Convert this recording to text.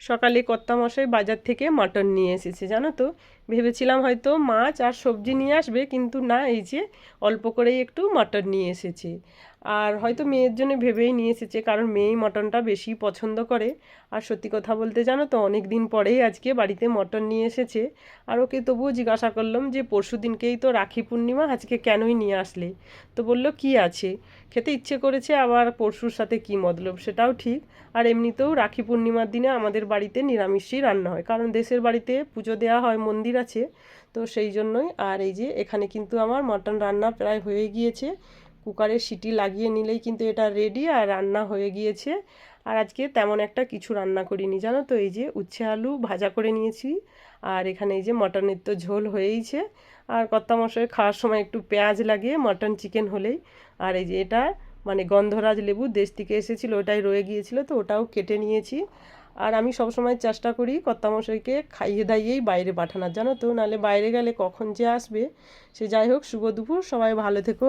সকালে কর্তামশাই বাজার থেকে মটন নিয়ে এসেছে জানো তো। ভেবেছিলাম হয়তো মাছ আর সবজি নিয়ে আসবে, কিন্তু না, এই যে অল্প করেই একটু মটন নিয়ে এসেছে। আর হয়তো মেয়ের জন্য ভেবেই নিয়ে এসেছে, কারণ মেয়েই মটনটা বেশি পছন্দ করে। আর সত্যি কথা বলতে জানো তো, অনেক দিন পরেই আজকে বাড়িতে মটন নিয়ে এসেছে। আর ওকে তবুও জিজ্ঞাসা করলাম যে পরশু দিনকেই তো রাখি পূর্ণিমা, আজকে কেনই নিয়ে আসলে? তো বললো কি আছে, খেতে ইচ্ছে করেছে, আবার পরশুর সাথে কি মতলব, সেটাও ঠিক। আর এমনিতেও রাখি পূর্ণিমার দিনে আমাদের বাড়িতে নিরামিষই রান্না হয়, কারণ দেশের বাড়িতে পুজো দেওয়া হয়, মন্দির আছে। তো সেই জন্যই। আর এই যে এখানে কিন্তু আমার মটন রান্না প্রায় হয়ে গিয়েছে। কুকারের সিটি লাগিয়ে নিলেই কিন্তু এটা রেডি আর রান্না হয়ে গিয়েছে। আর আজকে তেমন একটা কিছু রান্না করিনি জানো তো, এই যে উচ্ছে আলু ভাজা করে নিয়েছি। আর এখানে এই যে মটনের তো ঝোল হয়েইছে। আর কর্তামশাই খাওয়ার সময় একটু পেঁয়াজ লাগিয়ে মটন চিকেন হলেই। আর এই যে এটা মানে গন্ধরাজ লেবু দেশ থেকে এসেছিলো, ওটাই রয়ে গিয়েছিলো, তো ওটাও কেটে নিয়েছি। আর আমি সবসময় চেষ্টা করি কর্তামশাইকে খাইয়ে দাইয়েই বাইরে পাঠানোর জানো তো, নাহলে বাইরে গেলে কখন যে আসবে। সে যাই হোক, শুভ দুপুর, সবাই ভালো থেকো।